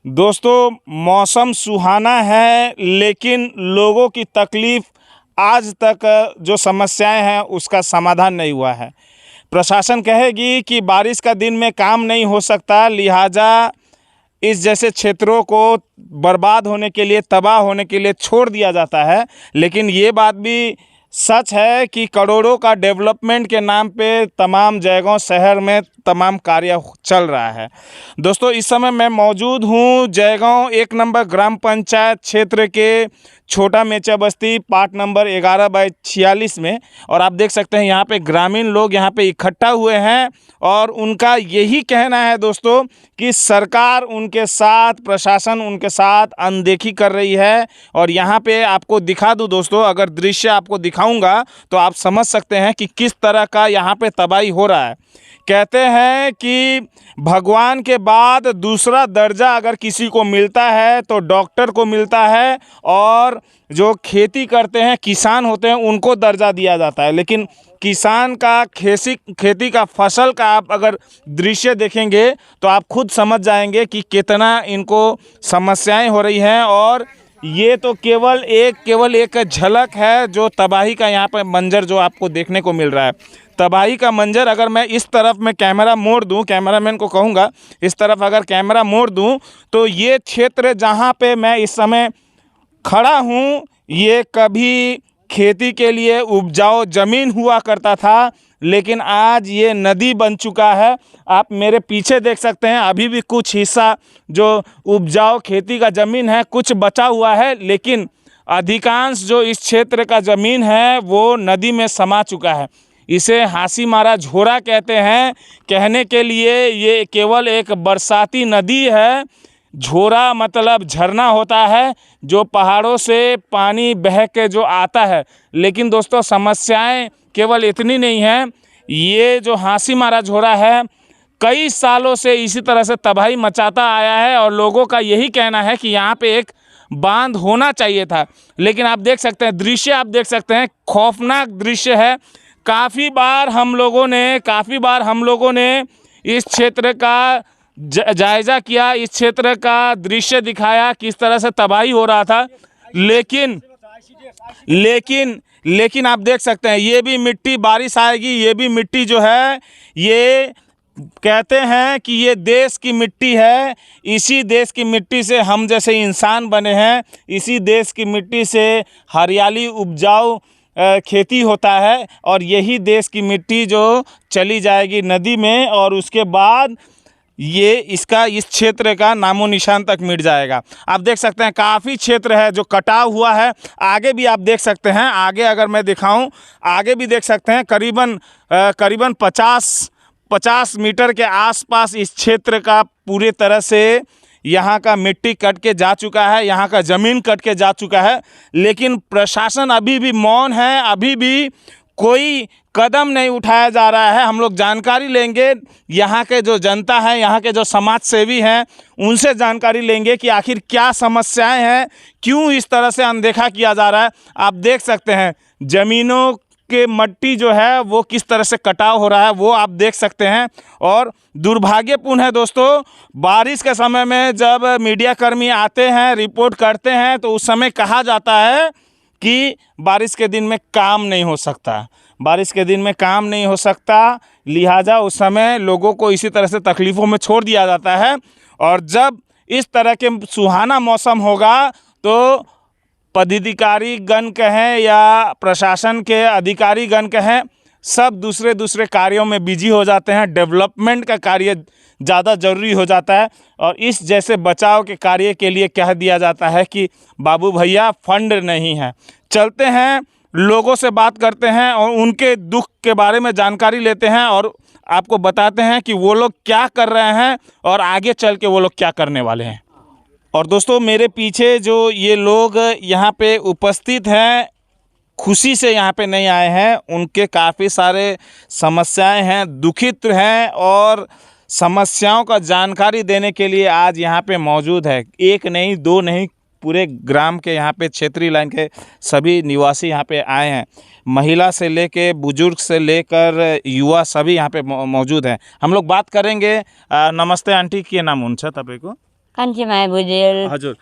दोस्तों, मौसम सुहाना है, लेकिन लोगों की तकलीफ़ आज तक जो समस्याएं हैं उसका समाधान नहीं हुआ है। प्रशासन कहेगी कि बारिश का दिन में काम नहीं हो सकता, लिहाजा इस जैसे क्षेत्रों को बर्बाद होने के लिए, तबाह होने के लिए छोड़ दिया जाता है। लेकिन ये बात भी सच है कि करोड़ों का डेवलपमेंट के नाम पे तमाम जयगांव शहर में तमाम कार्य चल रहा है। दोस्तों, इस समय मैं मौजूद हूँ जयगांव 1 नंबर ग्राम पंचायत क्षेत्र के छोटा मेचा बस्ती पार्ट नंबर 11/46 में। और आप देख सकते हैं यहाँ पे ग्रामीण लोग यहाँ पे इकट्ठा हुए हैं और उनका यही कहना है दोस्तों कि सरकार उनके साथ, प्रशासन उनके साथ अनदेखी कर रही है। और यहाँ पे आपको दिखा दूँ दोस्तों, अगर दृश्य आपको दिखाऊंगा तो आप समझ सकते हैं कि किस तरह का यहाँ पे तबाही हो रहा है। कहते हैं कि भगवान के बाद दूसरा दर्जा अगर किसी को मिलता है तो डॉक्टर को मिलता है, और जो खेती करते हैं, किसान होते हैं, उनको दर्जा दिया जाता है। लेकिन किसान का खेती का फसल का आप अगर दृश्य देखेंगे तो आप खुद समझ जाएंगे कि कितना इनको समस्याएं हो रही हैं। और ये तो केवल एक झलक है जो तबाही का यहाँ पर मंजर जो आपको देखने को मिल रहा है। तबाही का मंजर अगर मैं इस तरफ में कैमरा मोड़ दूं, कैमरामैन को कहूँगा इस तरफ अगर कैमरा मोड़ दूं, तो ये क्षेत्र जहाँ पे मैं इस समय खड़ा हूँ, ये कभी खेती के लिए उपजाऊ ज़मीन हुआ करता था, लेकिन आज ये नदी बन चुका है। आप मेरे पीछे देख सकते हैं, अभी भी कुछ हिस्सा जो उपजाऊ खेती का ज़मीन है कुछ बचा हुआ है, लेकिन अधिकांश जो इस क्षेत्र का ज़मीन है वो नदी में समा चुका है। इसे हासीमारा झोरा कहते हैं। कहने के लिए ये केवल एक बरसाती नदी है। झोरा मतलब झरना होता है जो पहाड़ों से पानी बह के जो आता है। लेकिन दोस्तों, समस्याएं केवल इतनी नहीं है। ये जो हासीमारा झोरा है कई सालों से इसी तरह से तबाही मचाता आया है, और लोगों का यही कहना है कि यहाँ पे एक बांध होना चाहिए था। लेकिन आप देख सकते हैं दृश्य, आप देख सकते हैं खौफनाक दृश्य है। काफ़ी बार हम लोगों ने इस क्षेत्र का जायज़ा किया, इस क्षेत्र का दृश्य दिखाया किस तरह से तबाही हो रहा था। लेकिन आप देख सकते हैं ये भी मिट्टी, बारिश आएगी, ये भी मिट्टी जो है, ये कहते हैं कि ये देश की मिट्टी है। इसी देश की मिट्टी से हम जैसे इंसान बने हैं, इसी देश की मिट्टी से हरियाली, उपजाऊ खेती होता है, और यही देश की मिट्टी जो चली जाएगी नदी में, और उसके बाद ये इस क्षेत्र का नामो निशान तक मिट जाएगा। आप देख सकते हैं काफ़ी क्षेत्र है जो कटाव हुआ है। आगे भी आप देख सकते हैं, आगे अगर मैं दिखाऊं, आगे भी देख सकते हैं करीबन 50 मीटर के आसपास इस क्षेत्र का पूरे तरह से यहाँ का मिट्टी कट के जा चुका है, यहाँ का ज़मीन कट के जा चुका है। लेकिन प्रशासन अभी भी मौन है, अभी भी कोई कदम नहीं उठाया जा रहा है। हम लोग जानकारी लेंगे, यहाँ के जो जनता है, यहाँ के जो समाज सेवी हैं, उनसे जानकारी लेंगे कि आखिर क्या समस्याएं हैं, क्यों इस तरह से अनदेखा किया जा रहा है। आप देख सकते हैं ज़मीनों के मट्टी जो है वो किस तरह से कटाव हो रहा है, वो आप देख सकते हैं। और दुर्भाग्यपूर्ण है दोस्तों, बारिश के समय में जब मीडिया कर्मी आते हैं, रिपोर्ट करते हैं, तो उस समय कहा जाता है कि बारिश के दिन में काम नहीं हो सकता, बारिश के दिन में काम नहीं हो सकता, लिहाजा उस समय लोगों को इसी तरह से तकलीफ़ों में छोड़ दिया जाता है। और जब इस तरह के सुहाना मौसम होगा तो पदाधिकारी गण कहें या प्रशासन के अधिकारी गण कहें, सब दूसरे कार्यों में बिजी हो जाते हैं। डेवलपमेंट का कार्य ज़्यादा ज़रूरी हो जाता है, और इस जैसे बचाव के कार्य के लिए कह दिया जाता है कि बाबू भैया फंड नहीं है। चलते हैं, लोगों से बात करते हैं और उनके दुख के बारे में जानकारी लेते हैं, और आपको बताते हैं कि वो लोग क्या कर रहे हैं और आगे चल के वो लोग क्या करने वाले हैं। और दोस्तों, मेरे पीछे जो ये लोग यहाँ पे उपस्थित हैं, खुशी से यहाँ पे नहीं आए हैं, उनके काफ़ी सारे समस्याएं हैं, दुखित हैं, और समस्याओं का जानकारी देने के लिए आज यहाँ पे मौजूद है। एक नहीं, दो नहीं, पूरे ग्राम के यहाँ पे क्षेत्रीय लाइन के सभी निवासी यहाँ पे आए हैं। महिला से लेके बुजुर्ग से लेकर युवा सभी यहाँ पे मौजूद हैं। हम लोग बात करेंगे। नमस्ते आंटी, के नाम उनसे तबे को कान्छीमाया भुजेल। हजुर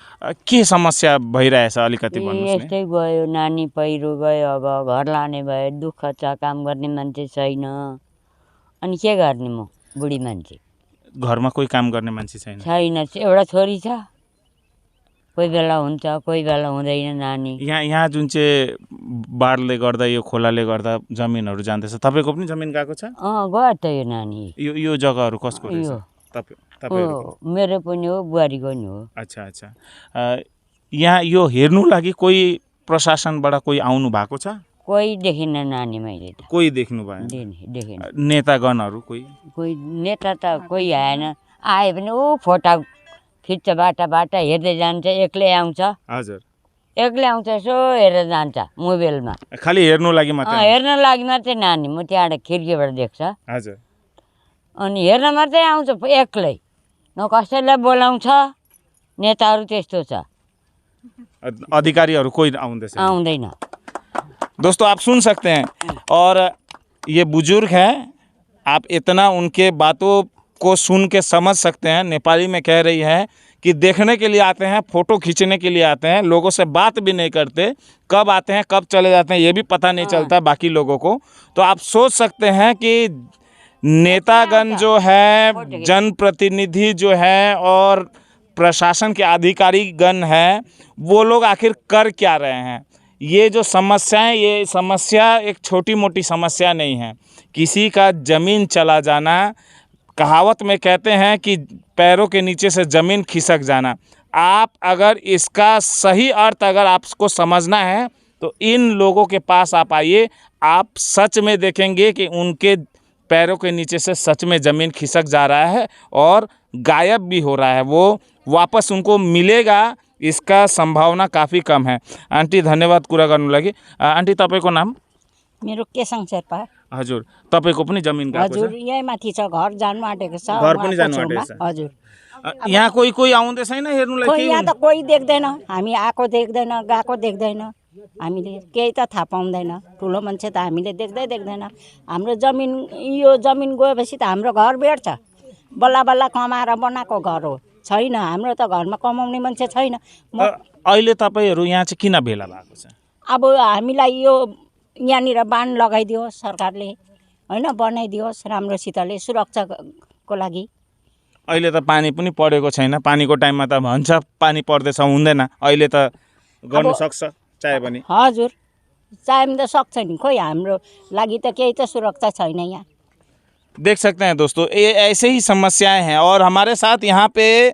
के समस्या भइरहेछ अलिकति भन्नुहोस् न। यस्तै गयो, नानी पहिरो गयो, अब घर लाने भयो, दुःख छ, काम गर्ने मान्छे छैन, अनि के गर्ने म बुढी मान्छे। घरमा कोही काम गर्ने मान्छे छैन? छैन, एउटा छोरी छ, कोही बेला हुन्छ कोही बेला हुँदैन नानी। यहाँ जुन चाहिँ बाढले गर्दा यो खोलाले गर्दा जमिनहरू जाँदैछ, तपाईँको पनि जमिन गएको छ? गयो त यो नानी। यो जग्गाहरू कसको रहेछ? मेरो पनि हो, बुहारीको नि हो। अच्छा अच्छा। यहाँ यो हेर्नु लागि कोही प्रशासनबाट कोही आउनु भएको छ? कोही देखिन नानी मैले त। कोही देख्नु भयो? देखिन। नेतागणहरू कोही नेता त कोही आएन, आए पनि ऊ फोटा खिच्छ, बाटा हेर्दै जान्छ, एक्लै आउँछ। हजुर एक्लै आउँछ, यसो हेरेर जान्छ मोबाइलमा, खालि हेर्नु लागि मात्रै? हेर्न लागि मात्रै नानी, म त्यहाँबाट खिड्कीबाट देख्छ। हजुर। अनि हेर्न मात्रै आउँछ एक्लै, न कसैलाई बोलाउँछ। नेताहरू त्यस्तो छ, अधिकारीहरू कोही आउँदैन। दोस्तों आप सुन सकते हैं, और ये बुजुर्ग हैं, आप इतना उनके बातों को सुन के समझ सकते हैं। नेपाली में कह रही है कि देखने के लिए आते हैं, फ़ोटो खींचने के लिए आते हैं, लोगों से बात भी नहीं करते, कब आते हैं कब चले जाते हैं ये भी पता नहीं चलता बाकी लोगों को। तो आप सोच सकते हैं कि नेतागण जो है, जनप्रतिनिधि जो है और प्रशासन के अधिकारीगण हैं, वो लोग आखिर कर क्या रहे हैं। ये जो समस्याएं, ये समस्या एक छोटी मोटी समस्या नहीं है। किसी का ज़मीन चला जाना, कहावत में कहते हैं कि पैरों के नीचे से ज़मीन खिसक जाना। आप अगर इसका सही अर्थ अगर आपको समझना है तो इन लोगों के पास आप आइए, आप सच में देखेंगे कि उनके पैरों के नीचे से सच में ज़मीन खिसक जा रहा है और गायब भी हो रहा है। वो वापस उनको मिलेगा, इसका संभावना काफ़ी कम है। आंटी धन्यवाद कुरा गर्नु लागि। आंटी तपाईँको नाम? मेरो केसाङ शेर्पा। हजुर तपाईँको पनि जमिन गएको छ? हजुर यही माथि छ, घर जानु आँटेको छ। घर पनि जानु आँटेको छ? हजुर। यहाँ कोही आउँदै छैन हेर्नुलाई? कोही यहाँ त कोही देख्दैन, हामी आएको देख्दैन, गएको देख्दैन, हामीले केही त थाहा पाउँदैन। ठुलो मान्छे त हामीले देख्दैन। हाम्रो जमिन, यो जमिन गएपछि त हाम्रो घर भेट्छ, बल्ल बल्ल कमाएर बनाएको घर हो। छैन, हाम्रो त घरमा कमाउने मान्छे छैन। अहिले तपाईँहरू यहाँ चाहिँ किन भेला भएको छ? अब हामीलाई यो यहाँनिर बाँध लगाइदियोस् सरकारले, होइन, बनाइदियोस् राम्रोसितले सुरक्षाको लागि। अहिले त पानी पनि परेको छैन, पानीको टाइममा त भन्छ पानी पर्दैछ, हुँदैन। अहिले त गर्नु सक्छ चाहे पनि? हजुर चाहे पनि त सक्छ नि, खोइ हाम्रो लागि त केही त सुरक्षा छैन यहाँ। देख सकते हैं दोस्तों, ये ऐसे ही समस्याएं हैं। और हमारे साथ यहाँ पे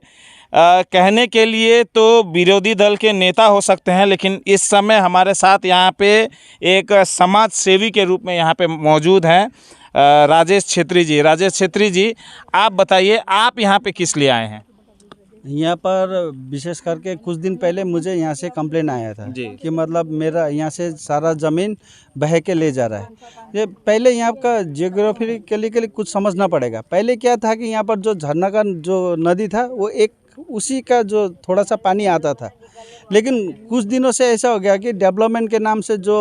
कहने के लिए तो विरोधी दल के नेता हो सकते हैं, लेकिन इस समय हमारे साथ यहाँ पे एक समाज सेवी के रूप में यहाँ पे मौजूद हैं राजेश छेत्री जी। राजेश छेत्री जी, आप बताइए, आप यहाँ पे किस लिए आए हैं? यहाँ पर विशेष करके कुछ दिन पहले मुझे यहाँ से कंप्लेन आया था कि मतलब मेरा यहाँ से सारा ज़मीन बह के ले जा रहा है। ये पहले यहाँ का जियोग्राफिकली के लिए कुछ समझना पड़ेगा। पहले क्या था कि यहाँ पर जो झरना का जो नदी था, वो एक उसी का जो थोड़ा सा पानी आता था, लेकिन कुछ दिनों से ऐसा हो गया कि डेवलपमेंट के नाम से जो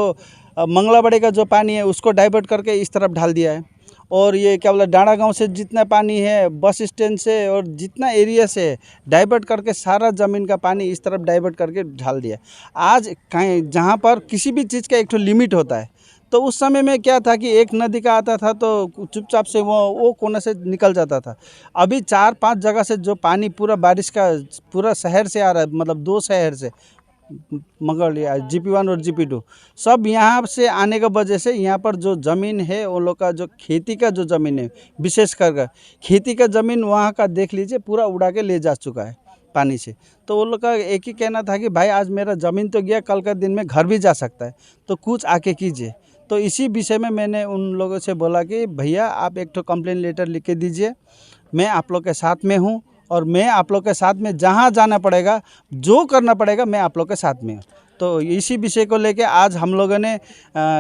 मंगलाबड़ी का जो पानी है उसको डाइवर्ट करके इस तरफ ढाल दिया है। और ये क्या बोला, डाँडा गांव से जितना पानी है, बस स्टैंड से और जितना एरिया से डाइवर्ट करके सारा ज़मीन का पानी इस तरफ डाइवर्ट करके ढाल दिया। आज कहीं जहाँ पर किसी भी चीज़ का एक तो लिमिट होता है, तो उस समय में क्या था कि एक नदी का आता था तो चुपचाप से वो कोने से निकल जाता था। अभी 4-5 जगह से जो पानी पूरा बारिश का पूरा शहर से आ रहा है, मतलब 2 शहर से, मंगलिया GP1 और GP2 सब यहाँ से आने का वजह से यहाँ पर जो ज़मीन है वो लोग का जो खेती का जो ज़मीन है, विशेष कर खेती का ज़मीन वहाँ का देख लीजिए पूरा उड़ा के ले जा चुका है पानी से। तो वो लोग का एक ही कहना था कि भाई आज मेरा ज़मीन तो गया, कल का दिन में घर भी जा सकता है, तो कुछ आके कीजिए। तो इसी विषय में मैंने उन लोगों से बोला कि भैया आप एक तो कंप्लेन लेटर लिख के दीजिए, मैं आप लोग के साथ में हूँ और मैं आप लोग के साथ में जहाँ जाना पड़ेगा, जो करना पड़ेगा, मैं आप लोग के साथ में हूँ। तो इसी विषय को लेके आज हम लोगों ने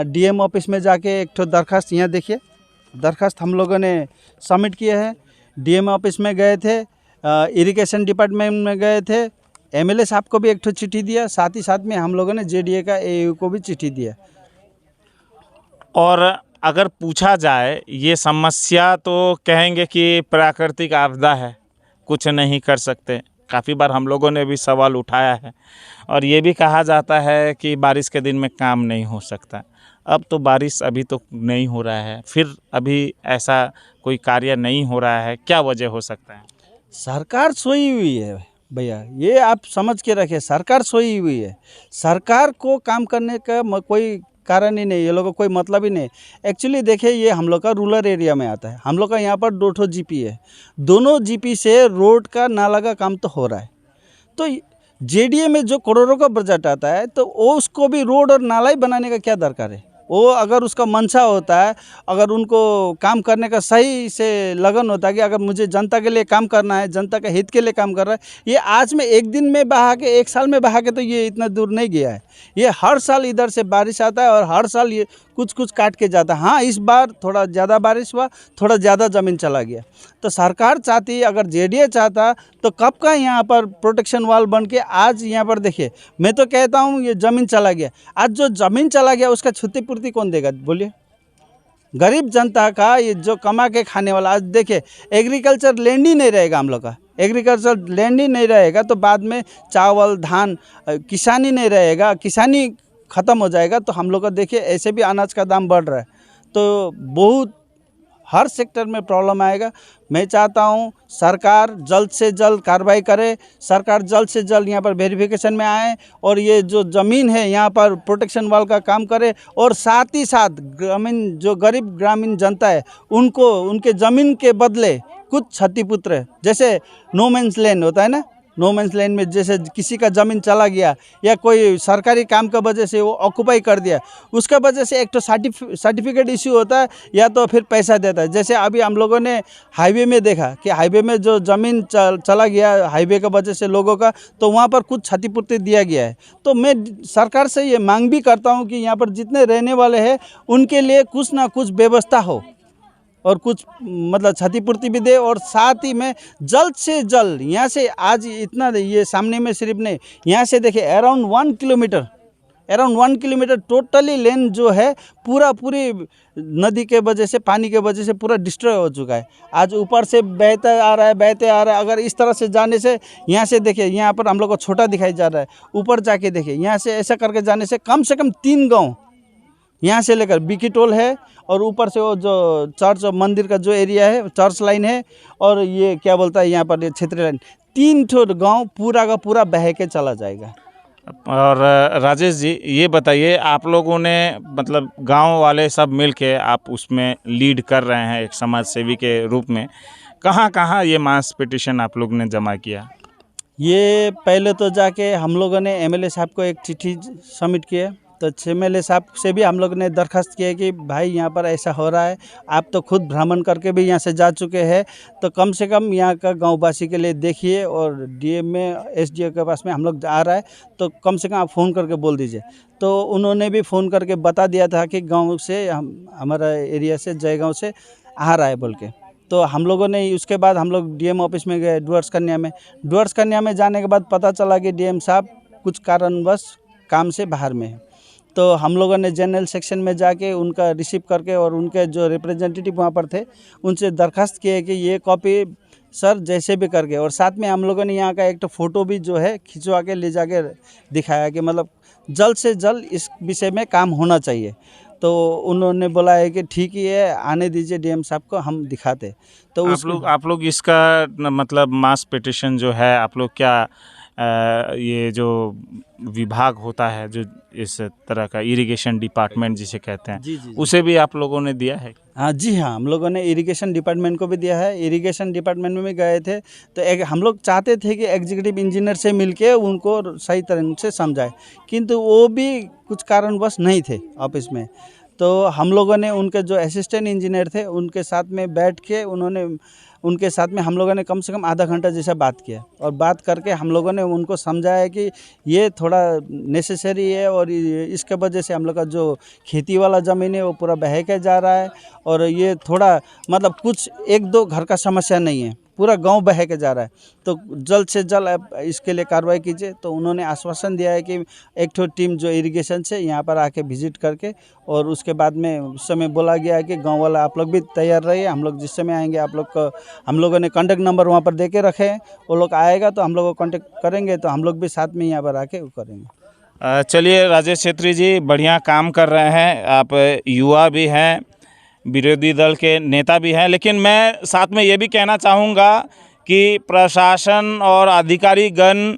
DM ऑफिस में जाके एक तो दरखास्त, यहाँ देखिए दरखास्त हम लोगों ने सबमिट किया है। DM ऑफिस में गए थे, इरिगेशन डिपार्टमेंट में गए थे, MLA साहब को भी एक तो चिट्ठी दिया, साथ ही साथ में हम लोगों ने JDA का AU को भी चिट्ठी दिया। और अगर पूछा जाए, ये समस्या तो कहेंगे कि प्राकृतिक आपदा है, कुछ नहीं कर सकते, काफ़ी बार हम लोगों ने भी सवाल उठाया है और ये भी कहा जाता है कि बारिश के दिन में काम नहीं हो सकता। अब तो बारिश अभी तो नहीं हो रहा है, फिर अभी ऐसा कोई कार्य नहीं हो रहा है, क्या वजह हो सकता है? सरकार सोई हुई है भैया, ये आप समझ के रखिए, सरकार सोई हुई है। सरकार को काम करने का कोई कारण ही नहीं, ये लोगों को कोई मतलब ही नहीं। एक्चुअली देखिए, ये हम लोग का रूरल एरिया में आता है, हम लोग का यहाँ पर 2 ठो जीपी है, दोनों जीपी से रोड का नाला का काम तो हो रहा है। तो जेडीए में जो करोड़ों का बजट आता है, तो वो उसको भी रोड और नाला ही बनाने का क्या दरकार है? वो अगर उसका मंशा होता है, अगर उनको काम करने का सही से लगन होता है कि अगर मुझे जनता के लिए काम करना है, जनता के हित के लिए काम कर रहा है, ये आज में एक दिन में बहा के, एक साल में बहा के तो ये इतना दूर नहीं गया है। ये हर साल इधर से बारिश आता है और हर साल ये कुछ कुछ काट के जाता है। हाँ, इस बार थोड़ा ज़्यादा बारिश हुआ, थोड़ा ज़्यादा ज़मीन चला गया। तो सरकार चाहती, अगर जेडीए चाहता तो कब का यहाँ पर प्रोटेक्शन वाल बन के आज यहाँ पर देखिए, मैं तो कहता हूँ ये ज़मीन चला गया। आज जो ज़मीन चला गया उसका क्षतिपूर्ति कौन देगा बोलिए? गरीब जनता का, ये जो कमा के खाने वाला। आज देखिए, एग्रीकल्चर लैंड ही नहीं रहेगा हम लोग का, एग्रीकल्चर लैंड ही नहीं रहेगा तो बाद में चावल धान किसानी नहीं रहेगा, किसानी ख़त्म हो जाएगा। तो हम लोग का देखिए, ऐसे भी अनाज का दाम बढ़ रहा है, तो बहुत हर सेक्टर में प्रॉब्लम आएगा। मैं चाहता हूँ सरकार जल्द से जल्द कार्रवाई करे, सरकार जल्द से जल्द यहाँ पर वेरिफिकेशन में आए और ये जो ज़मीन है यहाँ पर प्रोटेक्शन वाल का काम करे। और साथ ही साथ ग्रामीण, जो गरीब ग्रामीण जनता है, उनको उनके ज़मीन के बदले कुछ क्षतिपूर्ति, जैसे नो मैंस लैंड होता है ना, नो मैंस लैंड में जैसे किसी का ज़मीन चला गया या कोई सरकारी काम का वजह से वो ऑक्यूपाई कर दिया, उसका वजह से एक तो सर्टिफिकेट इश्यू होता है या तो फिर पैसा देता है। जैसे अभी हम लोगों ने हाईवे में देखा कि हाईवे में जो ज़मीन चला गया हाईवे का वजह से लोगों का, तो वहाँ पर कुछ क्षतिपूर्ति दिया गया है। तो मैं सरकार से ये मांग भी करता हूँ कि यहाँ पर जितने रहने वाले हैं उनके लिए कुछ ना कुछ व्यवस्था हो और कुछ मतलब क्षतिपूर्ति भी दे। और साथ ही में जल्द से जल्द यहाँ से, आज इतना ये सामने में सिर्फ नहीं, यहाँ से देखिए अराउंड 1 किलोमीटर टोटली लेन जो है पूरी नदी के वजह से, पानी के वजह से पूरा डिस्ट्रॉय हो चुका है। आज ऊपर से बहते आ रहा है। अगर इस तरह से जाने से, यहाँ से देखिए, यहाँ पर हम लोग को छोटा दिखाई जा रहा है, ऊपर जाके देखिए, यहाँ से ऐसा करके जाने से कम 3 गाँव, यहाँ से लेकर बिकी टोल है और ऊपर से वो जो चर्च और मंदिर का जो एरिया है, चर्च लाइन है, और ये क्या बोलता है यहाँ पर ये क्षेत्रीय लाइन, 3 ठो गाँव पूरा का पूरा बह के चला जाएगा। और राजेश जी, ये बताइए, आप लोगों ने मतलब गांव वाले सब मिल के आप उसमें लीड कर रहे हैं एक समाज सेवी के रूप में, कहाँ कहाँ ये मास पिटिशन आप लोग ने जमा किया? ये पहले तो जाके हम लोगों ने एमएलए साहब को एक चिट्ठी सबमिट किया, तो एमएलए साहब से भी हम लोग ने दरख्वास्त किया कि भाई यहाँ पर ऐसा हो रहा है, आप तो खुद भ्रमण करके भी यहाँ से जा चुके हैं, तो कम से कम यहाँ का गांववासी के लिए देखिए। और डीएम में, एसडीओ के पास में हम लोग आ रहा है, तो कम से कम आप फ़ोन करके बोल दीजिए। तो उन्होंने भी फ़ोन करके बता दिया था कि गाँव से, हमारा एरिया से, जयगाँव से आ रहा है बोल के। तो हम लोगों ने उसके बाद हम लोग डीएम ऑफिस में गए डुअर्स कन्या में जाने के बाद पता चला कि डीएम साहब कुछ कारणवश काम से बाहर में है। तो हम लोगों ने जनरल सेक्शन में जाके उनका रिसीव करके और उनके जो रिप्रेजेंटेटिव वहाँ पर थे उनसे दरख्वास्त किए कि ये कॉपी सर जैसे भी करके, और साथ में हम लोगों ने यहाँ का एक तो फ़ोटो भी जो है खिंचवा के ले जाके दिखाया कि मतलब जल्द से जल्द इस विषय में काम होना चाहिए। तो उन्होंने बोला है कि ठीक ही है, आने दीजिए डीएम साहब को, हम दिखाते। तो आप लोग इसका मतलब मास पिटिशन जो है, आप लोग क्या ये जो विभाग होता है जो इस तरह का, इरिगेशन डिपार्टमेंट जिसे कहते हैं, जी, उसे भी आप लोगों ने दिया है? हाँ जी, हाँ, हम लोगों ने इरिगेशन डिपार्टमेंट को भी दिया है। इरिगेशन डिपार्टमेंट में भी गए थे, तो हम लोग चाहते थे कि एग्जीक्यूटिव इंजीनियर से मिलके उनको सही तरह से समझाए, किंतु वो भी कुछ कारणवश नहीं थे ऑफिस में। तो हम लोगों ने उनके जो असिस्टेंट इंजीनियर थे उनके साथ में बैठ के उनके साथ में हम लोगों ने कम से कम आधा घंटा जैसा बात किया, और बात करके हम लोगों ने उनको समझाया कि ये थोड़ा नेसेसरी है और इसके वजह से हम लोग का जो खेती वाला ज़मीन है वो पूरा बह के जा रहा है, और ये थोड़ा मतलब कुछ 1-2 घर का समस्या नहीं है, पूरा गांव बह के जा रहा है, तो जल्द से जल्द आप इसके लिए कार्रवाई कीजिए। तो उन्होंने आश्वासन दिया है कि एक ठो टीम जो इरिगेशन से यहाँ पर आके विजिट करके, और उसके बाद में उस समय बोला गया है कि गांव वाला आप लोग भी तैयार रहिए, हम लोग जिस समय आएंगे आप लोग को, हम लोगों ने कॉन्टैक्ट नंबर वहाँ पर दे के रखे हैं, वो लोग आएगा तो हम लोग को कॉन्टैक्ट करेंगे, तो हम लोग भी साथ में यहाँ पर आके वो करेंगे। चलिए राजेश छेत्री जी, बढ़िया काम कर रहे हैं, आप युवा भी हैं, विरोधी दल के नेता भी हैं, लेकिन मैं साथ में ये भी कहना चाहूँगा कि प्रशासन और अधिकारीगण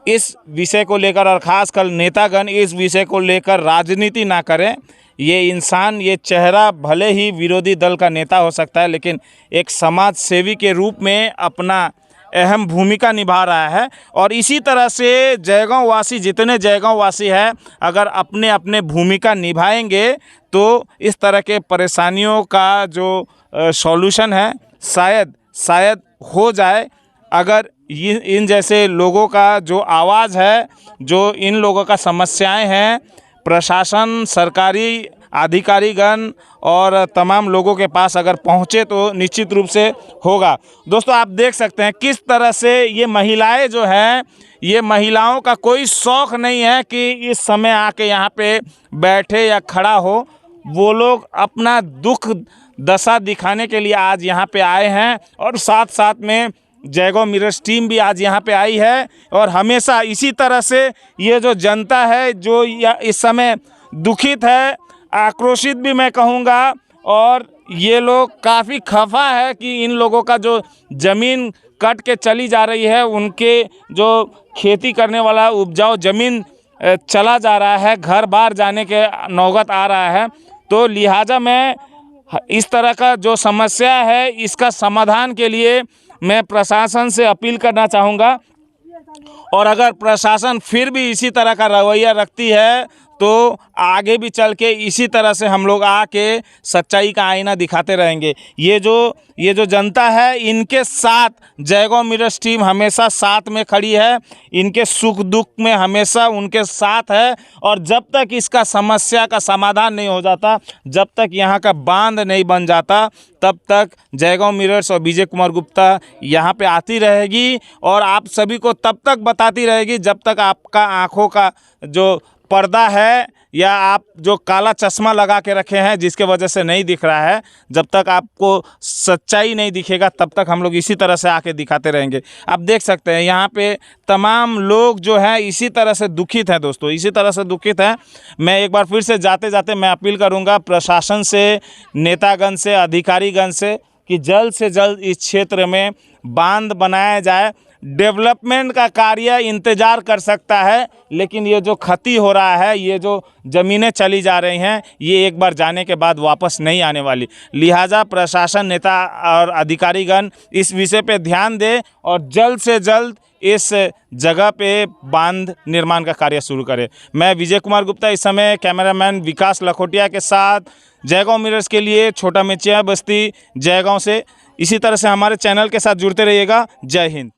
इस विषय को लेकर, और ख़ासकर नेतागण इस विषय को लेकर राजनीति ना करें। ये इंसान, ये चेहरा भले ही विरोधी दल का नेता हो सकता है, लेकिन एक समाज सेवी के रूप में अपना अहम भूमिका निभा रहा है। और इसी तरह से जयगांव वासी, जितने जयगांव वासी हैं, अगर अपने अपने भूमिका निभाएंगे तो इस तरह के परेशानियों का जो सॉल्यूशन है शायद हो जाए। अगर इन जैसे लोगों का जो आवाज़ है, जो इन लोगों का समस्याएं हैं, प्रशासन, सरकारी अधिकारीगण और तमाम लोगों के पास अगर पहुँचे तो निश्चित रूप से होगा। दोस्तों, आप देख सकते हैं किस तरह से ये महिलाएं जो हैं, ये महिलाओं का कोई शौक़ नहीं है कि इस समय आके यहाँ पे बैठे या खड़ा हो। वो लोग अपना दुख दशा दिखाने के लिए आज यहाँ पे आए हैं, और साथ साथ में जयगांव मिरर्स टीम भी आज यहाँ पे आई है। और हमेशा इसी तरह से ये जो जनता है, जो इस समय दुखित है, आक्रोशित भी मैं कहूँगा, और ये लोग काफ़ी खफा है कि इन लोगों का जो ज़मीन कट के चली जा रही है, उनके जो खेती करने वाला उपजाऊ ज़मीन चला जा रहा है, घर बार जाने के नौबत आ रहा है। तो लिहाजा मैं इस तरह का जो समस्या है, इसका समाधान के लिए मैं प्रशासन से अपील करना चाहूँगा। और अगर प्रशासन फिर भी इसी तरह का रवैया रखती है तो आगे भी चल के इसी तरह से हम लोग आके सच्चाई का आईना दिखाते रहेंगे। ये जो जनता है, इनके साथ जयगांव मिरर्स टीम हमेशा साथ में खड़ी है, इनके सुख दुख में हमेशा उनके साथ है। और जब तक इसका समस्या का समाधान नहीं हो जाता, जब तक यहाँ का बांध नहीं बन जाता, तब तक जयगांव मिरर्स और विजय कुमार गुप्ता यहाँ पे आती रहेगी और आप सभी को तब तक बताती रहेगी जब तक आपका आँखों का जो पर्दा है या आप जो काला चश्मा लगा के रखे हैं जिसके वजह से नहीं दिख रहा है, जब तक आपको सच्चाई नहीं दिखेगा तब तक हम लोग इसी तरह से आके दिखाते रहेंगे। आप देख सकते हैं यहाँ पे तमाम लोग जो हैं इसी तरह से दुखित हैं दोस्तों, इसी तरह से दुखित हैं। मैं एक बार फिर से जाते जाते मैं अपील करूँगा प्रशासन से, नेतागण से, अधिकारीगण से कि जल्द से जल्द इस क्षेत्र में बांध बनाया जाए। डेवलपमेंट का कार्य इंतज़ार कर सकता है, लेकिन ये जो क्षति हो रहा है, ये जो ज़मीनें चली जा रही हैं, ये एक बार जाने के बाद वापस नहीं आने वाली। लिहाजा प्रशासन, नेता और अधिकारीगण इस विषय पे ध्यान दें और जल्द से जल्द इस जगह पे बांध निर्माण का कार्य शुरू करें। मैं विजय कुमार गुप्ता इस समय कैमरामैन विकास लखोटिया के साथ जयगांव मिरर्स के लिए छोटा मेचिया बस्ती जयगांव से। इसी तरह से हमारे चैनल के साथ जुड़ते रहिएगा। जय हिंद।